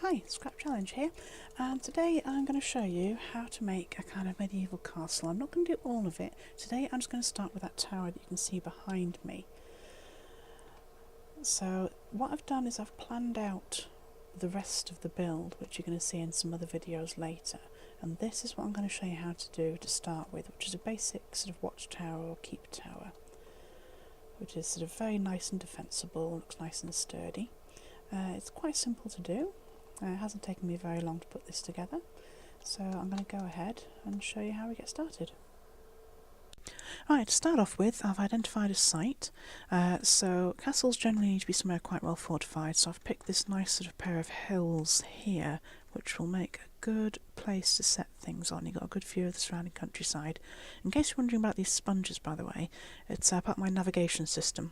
Hi, Scrapchallenge here, and today I'm going to show you how to make a kind of medieval castle. I'm not going to do all of it. Today I'm just going to start with that tower that you can see behind me. So what I've done is I've planned out the rest of the build, which you're going to see in some other videos later. And this is what I'm going to show you how to do to start with, which is a basic sort of watchtower or keep tower, which is sort of very nice and defensible, looks nice and sturdy. It's quite simple to do. It hasn't taken me very long to put this together, so I'm going to go ahead and show you how we get started. Right, to start off with, I've identified a site. So castles generally need to be somewhere quite well fortified, so I've picked this nice sort of pair of hills here, which will make a good place to set things on. You've got a good view of the surrounding countryside. In case you're wondering about these sponges, by the way, it's part of my navigation system.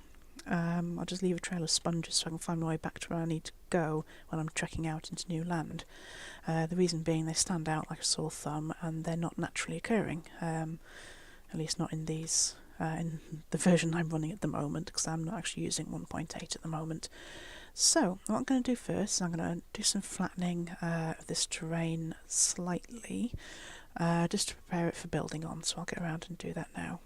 I'll just leave a trail of sponges so I can find my way back to where I need to go when I'm trekking out into new land. The reason being they stand out like a sore thumb and they're not naturally occurring, at least not in these, in the version I'm running at the moment, because I'm not actually using 1.8 at the moment. So what I'm going to do first is I'm going to do some flattening of this terrain slightly, just to prepare it for building on, so I'll get around and do that now.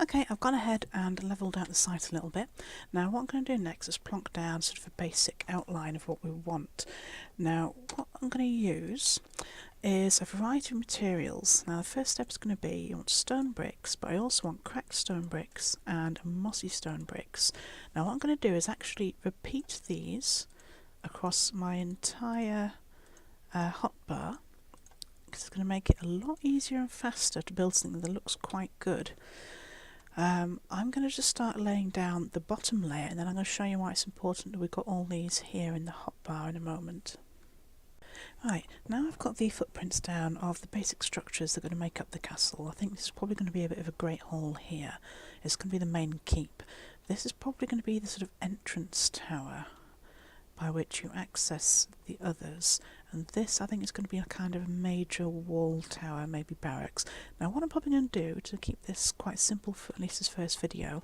Okay, I've gone ahead and levelled out the site a little bit. Now what I'm going to do next is plonk down sort of a basic outline of what we want. Now what I'm going to use is a variety of materials. Now the first step is going to be you want stone bricks, but I also want cracked stone bricks and mossy stone bricks. Now what I'm going to do is actually repeat these across my entire hotbar, because it's going to make it a lot easier and faster to build something that looks quite good. I'm going to just start laying down the bottom layer, and then I'm going to show you why it's important that we've got all these here in the hotbar in a moment. Right, now I've got the footprints down of the basic structures that are going to make up the castle. I think this is probably going to be a bit of a great hall here. It's going to be the main keep. This is probably going to be the sort of entrance tower by which you access the others, and this I think is going to be a kind of major wall tower, maybe barracks. Now what I'm probably going to do to keep this quite simple for at least this first video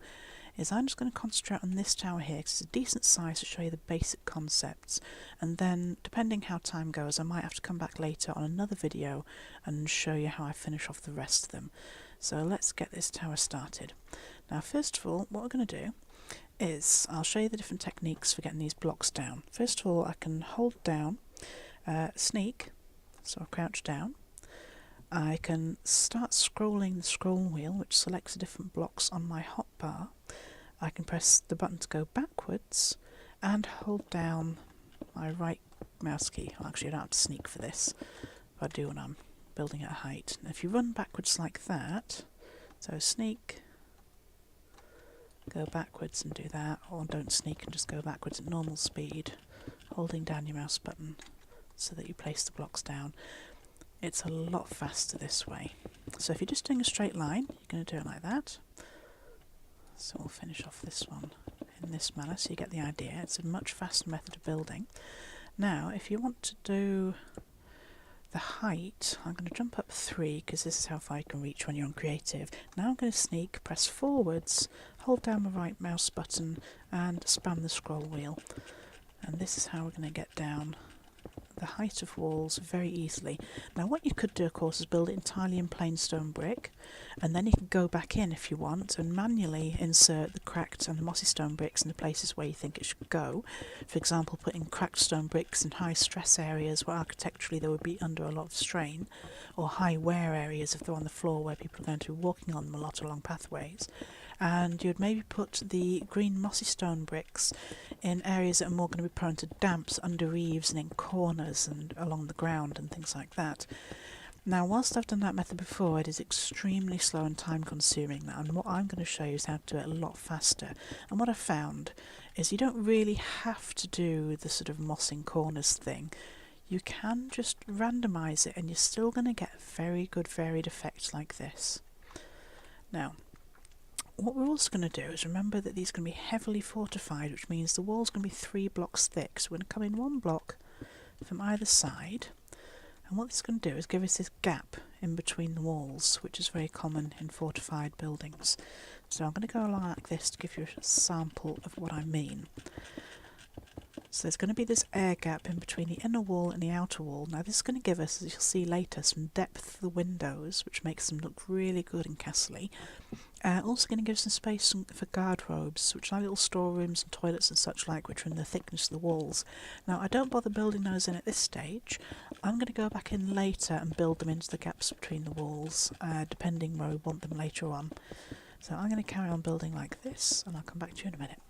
is I'm just going to concentrate on this tower here because it's a decent size to show you the basic concepts, and then depending how time goes I might have to come back later on another video and show you how I finish off the rest of them. So let's get this tower started. Now first of all what we're going to do is I'll show you the different techniques for getting these blocks down. First of all I can hold down sneak, so I'll crouch down. I can start scrolling the scroll wheel which selects the different blocks on my hotbar. I can press the button to go backwards and hold down my right mouse key. Well, actually I don't have to sneak for this, but I do when I'm building at height. And if you run backwards like that, so sneak, go backwards and do that, or don't sneak and just go backwards at normal speed, holding down your mouse button so that you place the blocks down. It's a lot faster this way. So if you're just doing a straight line, you're going to do it like that. So we'll finish off this one in this manner so you get the idea. It's a much faster method of building. Now if you want to do the height, I'm going to jump up 3 because this is how far you can reach when you're on creative. Now I'm going to sneak, press forwards, hold down the right mouse button and spam the scroll wheel. And this is how we're going to get down the height of walls very easily. Now what you could do of course is build it entirely in plain stone brick, and then you can go back in if you want and manually insert the cracked and the mossy stone bricks in the places where you think it should go. For example, putting cracked stone bricks in high stress areas where architecturally they would be under a lot of strain, or high wear areas if they're on the floor where people are going to be walking on them a lot along pathways. And you'd maybe put the green mossy stone bricks in areas that are more going to be prone to damps, under eaves and in corners and along the ground and things like that. Now whilst I've done that method before, it is extremely slow and time consuming now, and what I'm going to show you is how to do it a lot faster. And what I've found is you don't really have to do the sort of mossing corners thing. You can just randomise it and you're still going to get very good varied effects like this. Now what we're also going to do is remember that these are going to be heavily fortified, which means the wall's going to be 3 blocks thick. So we're going to come in 1 block from either side, and what this is going to do is give us this gap in between the walls, which is very common in fortified buildings. So I'm going to go along like this to give you a sample of what I mean. So there's going to be this air gap in between the inner wall and the outer wall. Now this is going to give us, as you'll see later, some depth to the windows, which makes them look really good and castle-y. Also going to give some space for guardrobes, which are little storerooms and toilets and such like, which are in the thickness of the walls. Now I don't bother building those in at this stage. I'm going to go back in later and build them into the gaps between the walls, depending where we want them later on. So I'm going to carry on building like this, and I'll come back to you in a minute.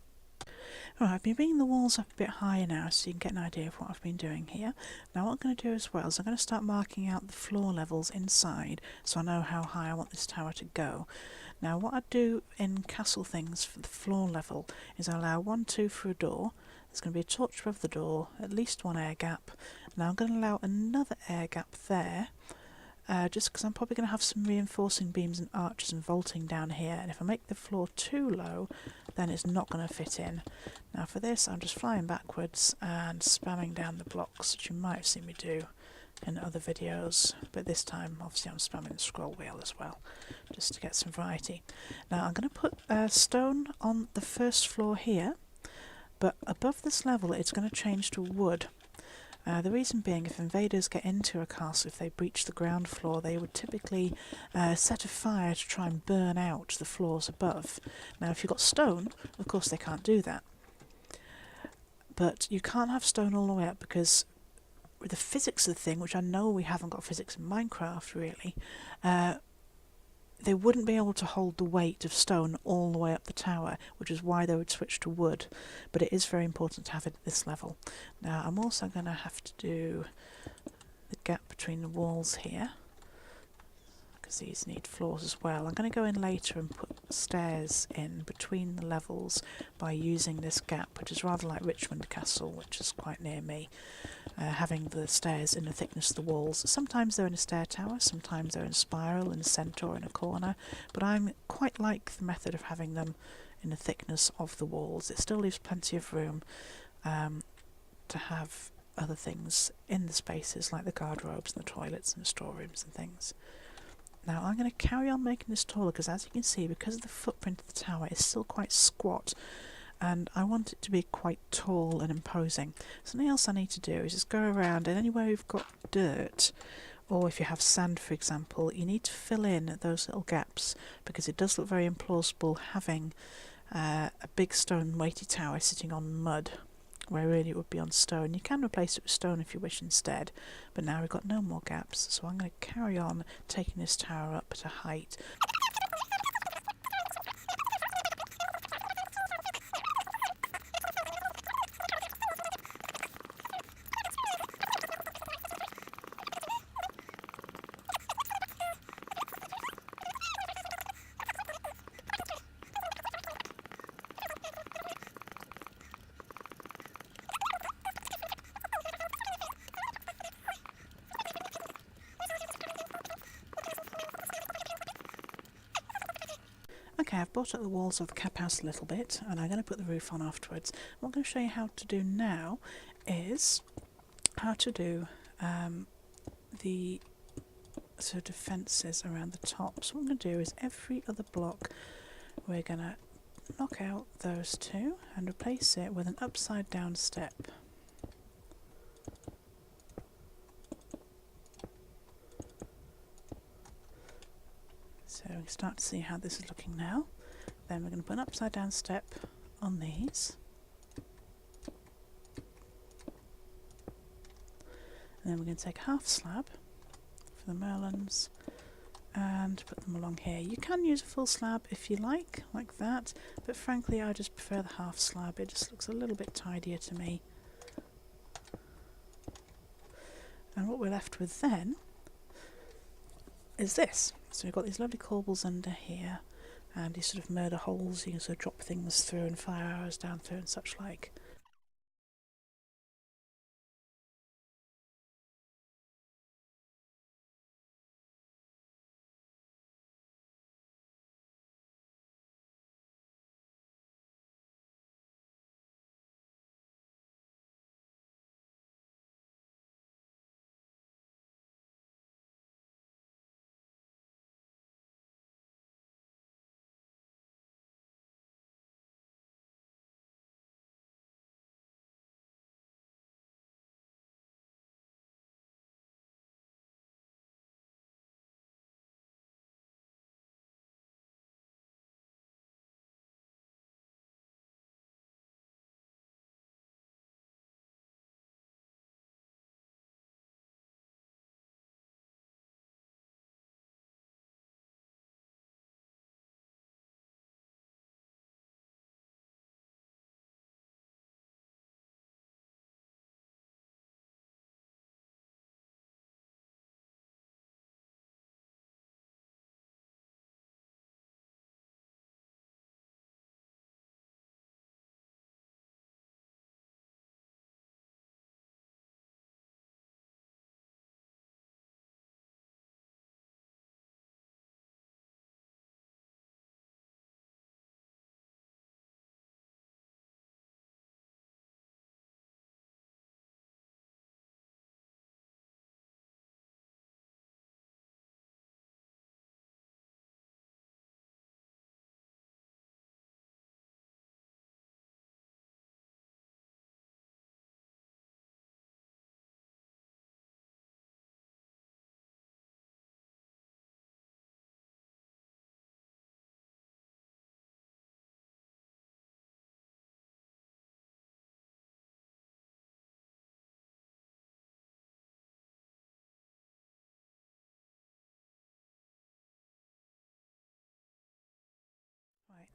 Alright, I've been bringing the walls up a bit higher now so you can get an idea of what I've been doing here. Now what I'm going to do as well is I'm going to start marking out the floor levels inside so I know how high I want this tower to go. Now what I do in castle things for the floor level is I allow 1, 2 for a door. There's going to be a torch above the door, at least one air gap. Now I'm going to allow another air gap there. Just because I'm probably going to have some reinforcing beams and arches and vaulting down here, and if I make the floor too low then it's not going to fit in. Now for this I'm just flying backwards and spamming down the blocks, which you might have seen me do in other videos, but this time obviously I'm spamming the scroll wheel as well, just to get some variety. Now I'm going to put stone on the first floor here, but above this level it's going to change to wood. The reason being, if invaders get into a castle, if they breach the ground floor, they would typically set a fire to try and burn out the floors above. Now if you've got stone, of course they can't do that. But you can't have stone all the way up because with the physics of the thing, which I know we haven't got physics in Minecraft really, they wouldn't be able to hold the weight of stone all the way up the tower, which is why they would switch to wood. But it is very important to have it at this level. Now I'm also going to have to do the gap between the walls here, because these need floors as well. I'm going to go in later and put stairs in between the levels by using this gap, which is rather like Richmond Castle, which is quite near me. Having the stairs in the thickness of the walls. Sometimes they're in a stair tower, sometimes they're in a spiral, in a centre or in a corner, but I quite like the method of having them in the thickness of the walls. It still leaves plenty of room to have other things in the spaces like the guardrobes and the toilets and the storerooms and things. Now I'm going to carry on making this taller because, as you can see, because of the footprint of the tower, it's still quite squat. And I want it to be quite tall and imposing. Something else I need to do is just go around, and anywhere we've got dirt, or if you have sand for example, you need to fill in those little gaps, because it does look very implausible having a big stone weighty tower sitting on mud, where really it would be on stone. You can replace it with stone if you wish instead, but now we've got no more gaps, so I'm going to carry on taking this tower up to height. Okay, I've brought up the walls of the cap house a little bit, and I'm going to put the roof on afterwards. What I'm going to show you how to do now is how to do the sort of fences around the top. So what I'm going to do is every other block we're going to knock out those two and replace it with an upside down step. So we can start to see how this is looking now. Then we're going to put an upside down step on these. And then we're going to take a half slab for the merlons and put them along here. You can use a full slab if you like that, but frankly I just prefer the half slab. It just looks a little bit tidier to me. And what we're left with then is this. So we've got these lovely corbels under here, and these sort of murder holes you can sort of drop things through and fire arrows down through and such like.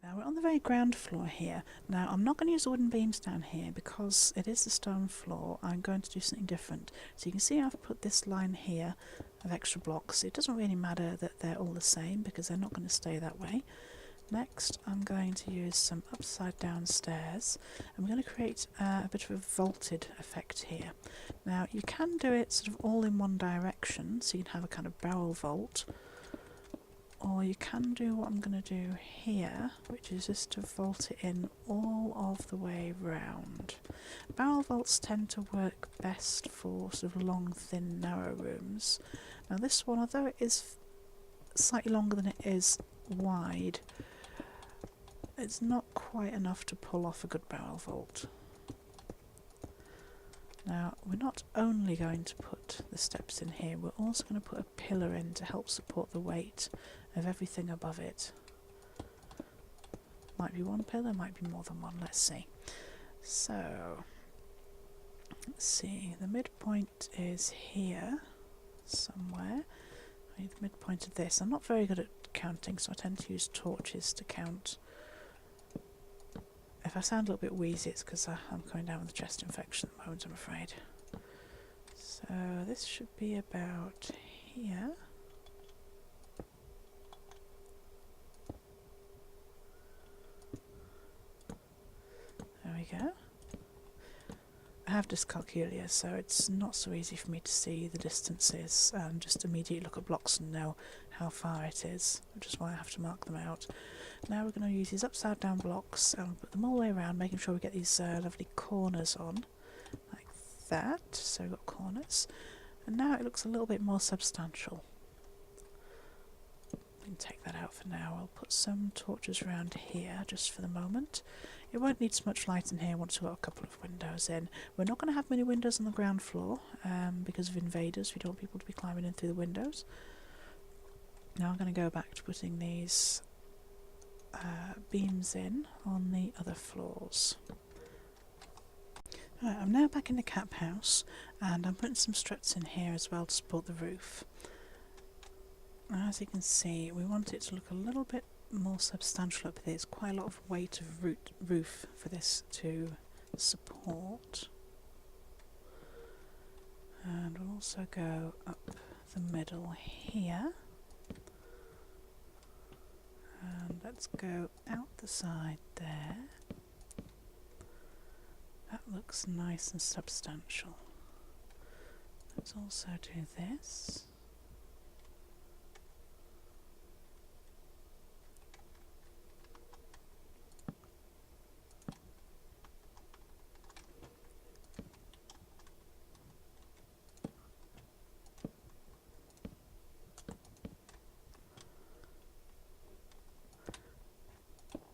Now we're on the very ground floor here. Now I'm not going to use the wooden beams down here because it is the stone floor. I'm going to do something different. So you can see I've put this line here of extra blocks. It doesn't really matter that they're all the same because they're not going to stay that way. Next I'm going to use some upside down stairs and we're going to create a bit of a vaulted effect here. Now you can do it sort of all in one direction, so you can have a kind of barrel vault, or you can do what I'm going to do here, which is just to vault it in all of the way round. Barrel vaults tend to work best for sort of long, thin, narrow rooms. Now this one, although it is slightly longer than it is wide, it's not quite enough to pull off a good barrel vault. Now we're not only going to put the steps in here, we're also going to put a pillar in to help support the weight of everything above it. Might be one pillar, might be more than one, let's see. So, let's see, the midpoint is here somewhere. I need the midpoint of this. I'm not very good at counting, so I tend to use torches to count. If I sound a little bit wheezy, it's because I'm coming down with a chest infection at the moment, I'm afraid. So this should be about here. There we go. I have dyscalculia, so it's not so easy for me to see the distances and just immediately look at blocks and know how far it is, which is why I have to mark them out. Now we're going to use these upside down blocks and put them all the way around, making sure we get these lovely corners on, like that. So we've got corners, and now it looks a little bit more substantial. We can take that out for now. I'll put some torches around here just for the moment. It won't need so much light in here once we've got a couple of windows in. We're not going to have many windows on the ground floor because of invaders. We don't want people to be climbing in through the windows. Now I'm going to go back to putting these beams in on the other floors. Right, I'm now back in the cap house and I'm putting some struts in here as well to support the roof. Now, as you can see, we want it to look a little bit more substantial up there. There's quite a lot of weight of roof for this to support. And we'll also go up the middle here. And let's go out the side there. That looks nice and substantial. Let's also do this.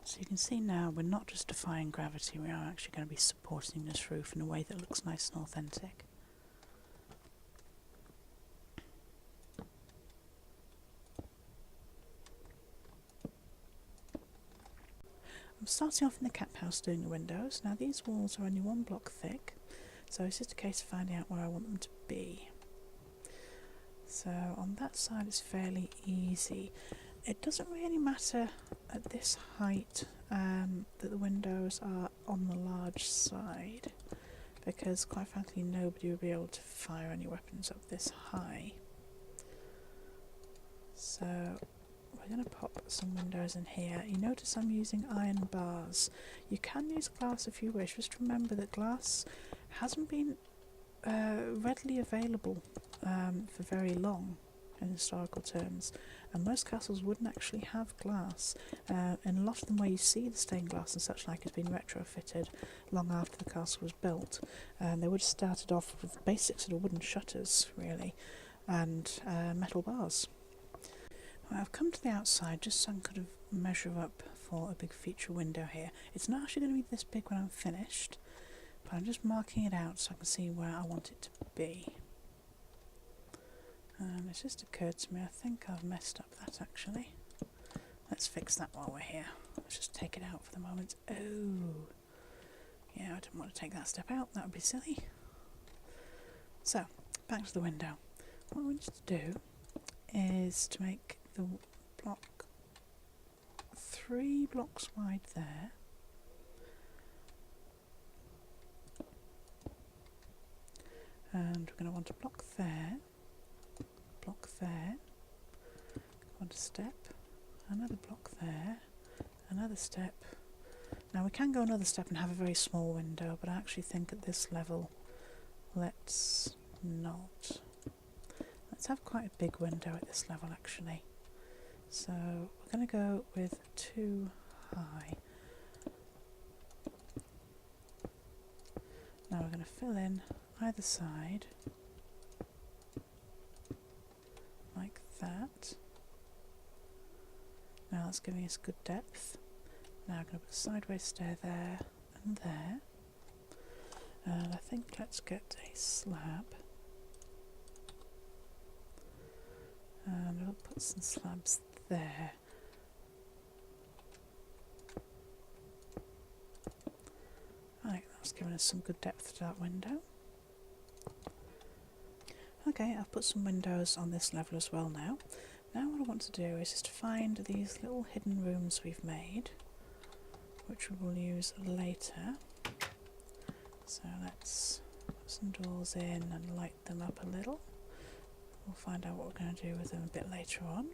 So you can see now we're not just defying gravity, we are actually going to be supporting this roof in a way that looks nice and authentic. I'm starting off in the cap house doing the windows. Now these walls are only 1 block thick, so it's just a case of finding out where I want them to be. So on that side it's fairly easy. It doesn't really matter at this height that the windows are on the large side, because quite frankly nobody will be able to fire any weapons up this high. So we're going to pop some windows in here. You notice I'm using iron bars. You can use glass if you wish. Just remember that glass hasn't been readily available for very long in historical terms, and most castles wouldn't actually have glass, and a lot of them where you see the stained glass and such like has been retrofitted long after the castle was built, and they would have started off with basic sort of wooden shutters really, and metal bars. Well, I've come to the outside just so I can kind of measure up for a big feature window here. It's not actually going to be this big when I'm finished, but I'm just marking it out so I can see where I want it to be. And it's just occurred to me, I think I've messed up that actually. Let's fix that while we're here. Let's just take it out for the moment. Oh, yeah, I didn't want to take that step out, that would be silly. So, back to the window. What we need to do is to make the block 3 blocks wide there. And we're going to want a block there, want a step, another block there, another step. Now we can go another step and have a very small window, but I actually think at this level, let's not. Let's have quite a big window at this level actually. So we're going to go with 2 high. Now we're going to fill in either side like that. Now that's giving us good depth. Now I'm going to put a sideways stair there and there. And I think let's get a slab. And we'll put some slabs there. I think that's given us some good depth to that window. Okay, I've put some windows on this level as well now. Now what I want to do is just to find these little hidden rooms we've made, which we will use later. So let's put some doors in and light them up a little. We'll find out what we're going to do with them a bit later on.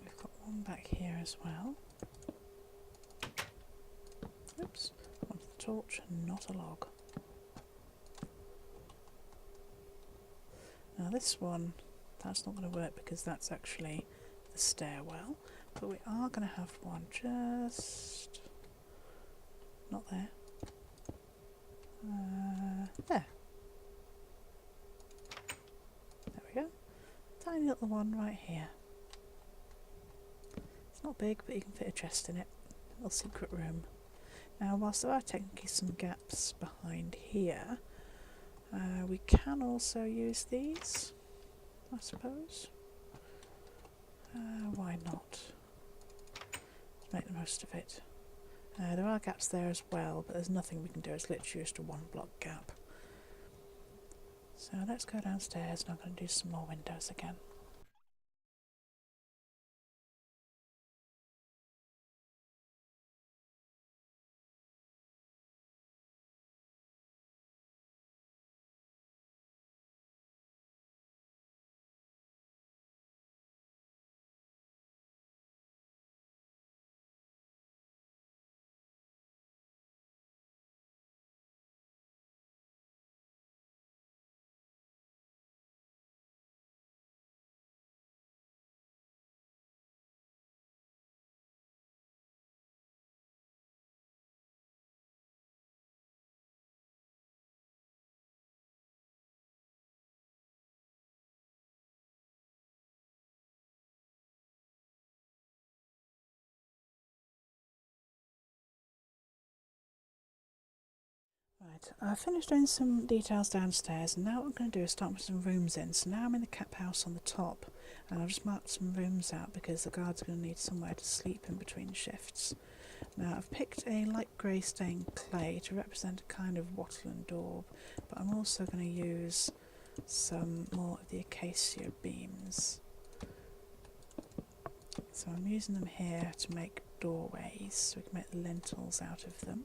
We've got one back here as well. Oops, I wanted a torch and not a log. Now this one, that's not going to work because that's actually the stairwell, but we are going to have one just not there. There. There we go. Tiny little one right here. It's not big, but you can fit a chest in it. A little secret room. Now, whilst there are technically some gaps behind here, we can also use these, I suppose. Why not? Let's make the most of it. There are gaps there as well, but there's nothing we can do. It's literally just a 1 block gap. So let's go downstairs and I'm going to do some more windows again. Right, I finished doing some details downstairs and now what I'm going to do is start putting some rooms in. So now I'm in the cap house on the top and I've just marked some rooms out because the guards are going to need somewhere to sleep in between shifts. Now I've picked a light grey stained clay to represent a kind of wattle and daub, but I'm also going to use some more of the acacia beams. So I'm using them here to make doorways so we can make the lintels out of them.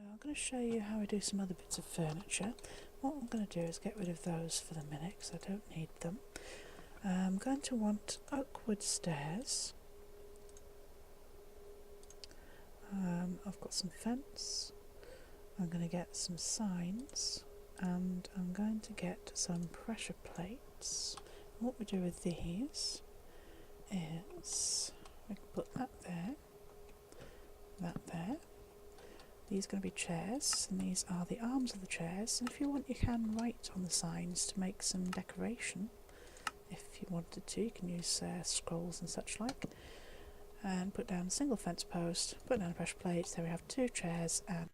I'm going to show you how I do some other bits of furniture. What I'm going to do is get rid of those for the minute because I don't need them. I'm going to want oak wood stairs. I've got some fence. I'm going to get some signs and I'm going to get some pressure plates. What we do with these is we can put that there, that there. These are going to be chairs, and these are the arms of the chairs, and if you want you can write on the signs to make some decoration. If you wanted to, you can use scrolls and such like. And put down a single fence post, put down a pressure plate. There we have 2 chairs and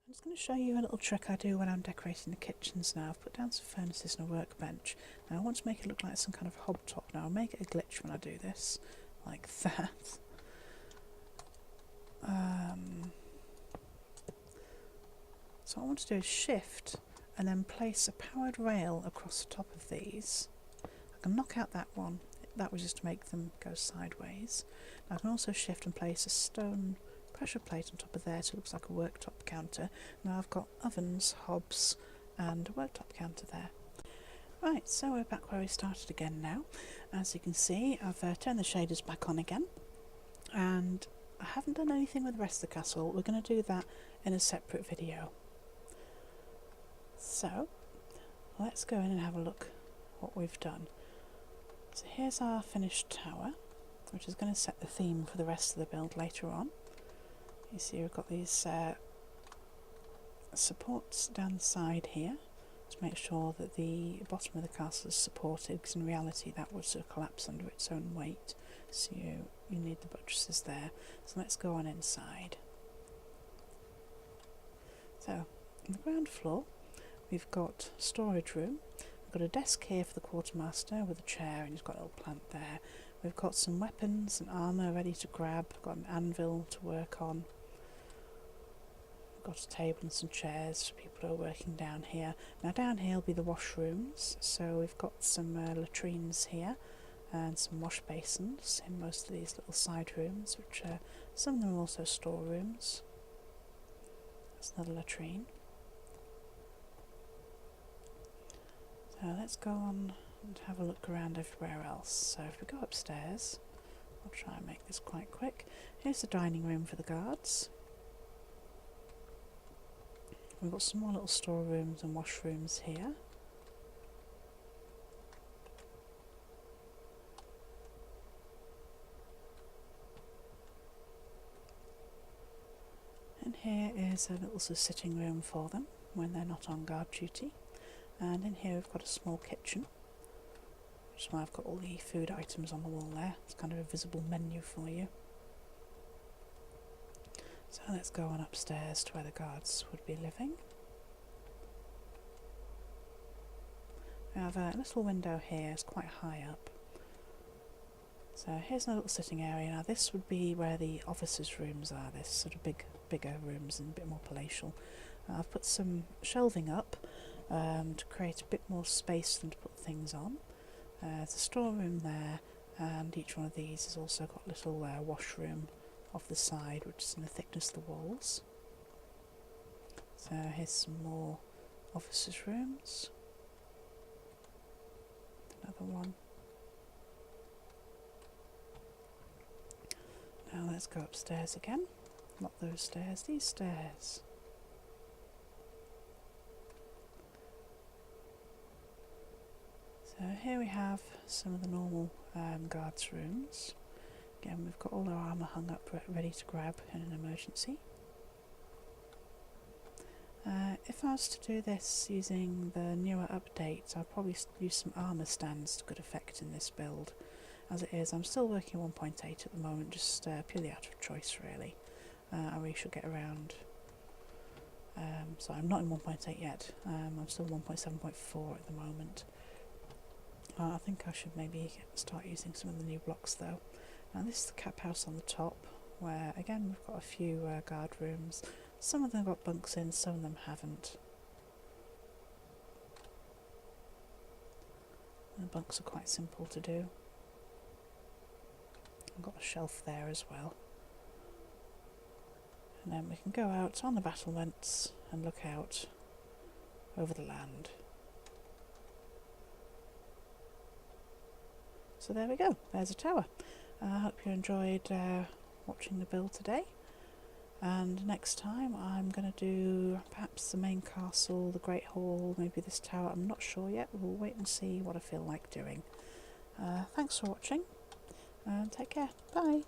I'm just going to show you a little trick I do when I'm decorating the kitchens now. I've put down some furnaces and a workbench. Now I want to make it look like some kind of hob top. Now I'll make it a glitch when I do this, like that. So what I want to do is shift and then place a powered rail across the top of these. I can knock out that one. That was just to make them go sideways. Now I can also shift and place a stone pressure plate on top of there so it looks like a worktop counter. Now I've got ovens, hobs and a worktop counter there. Right, so we're back where we started again now. As you can see, I've turned the shaders back on again, and I haven't done anything with the rest of the castle. We're going to do that in a separate video. So let's go in and have a look what we've done. So here's our finished tower, which is going to set the theme for the rest of the build later on. You see we've got these supports down the side here to make sure that the bottom of the castle is supported, because in reality that would sort of collapse under its own weight, so you need the buttresses there. So let's go on inside. So on the ground floor we've got storage room. We've got a desk here for the quartermaster with a chair, and he's got a little plant there. We've got some weapons and armour ready to grab. We've got an anvil to work on. We've got a table and some chairs for people who are working down here. Now down here will be the washrooms, so we've got some latrines here and some wash basins in most of these little side rooms, which some of them are also storerooms. That's another latrine. So let's go on and have a look around everywhere else. So if we go upstairs, I'll try and make this quite quick. Here's the dining room for the guards. We've got some more little storerooms and washrooms here. And here is a little sort of sitting room for them when they're not on guard duty. And in here we've got a small kitchen, which is why I've got all the food items on the wall there. It's kind of a visible menu for you. So let's go on upstairs to where the guards would be living. We have a little window here, it's quite high up. So here's a little sitting area. Now this would be where the officers' rooms are, this sort of bigger rooms and a bit more palatial. I've put some shelving up to create a bit more space for them to put things on. There's a storeroom there, and each one of these has also got a little washroom off the side, which is in the thickness of the walls. So here's some more officers' rooms. Another one. Now let's go upstairs again. Not those stairs, these stairs. So here we have some of the normal guards' rooms. Again, we've got all our armour hung up ready to grab in an emergency. If I was to do this using the newer updates, I'd probably use some armour stands to good effect in this build. As it is, I'm still working 1.8 at the moment, just purely out of choice really. I really should get around. So I'm not in 1.8 yet, I'm still 1.7.4 at the moment. I think I should maybe start using some of the new blocks though. Now this is the cap house on the top, where again we've got a few guard rooms. Some of them got bunks in, some of them haven't. And the bunks are quite simple to do. I've got a shelf there as well. And then we can go out on the battlements and look out over the land. So there we go, there's a tower. I hope you enjoyed watching the build today, and next time I'm going to do perhaps the main castle, the Great Hall, maybe this tower, I'm not sure yet. We'll wait and see what I feel like doing. Thanks for watching, and take care, bye!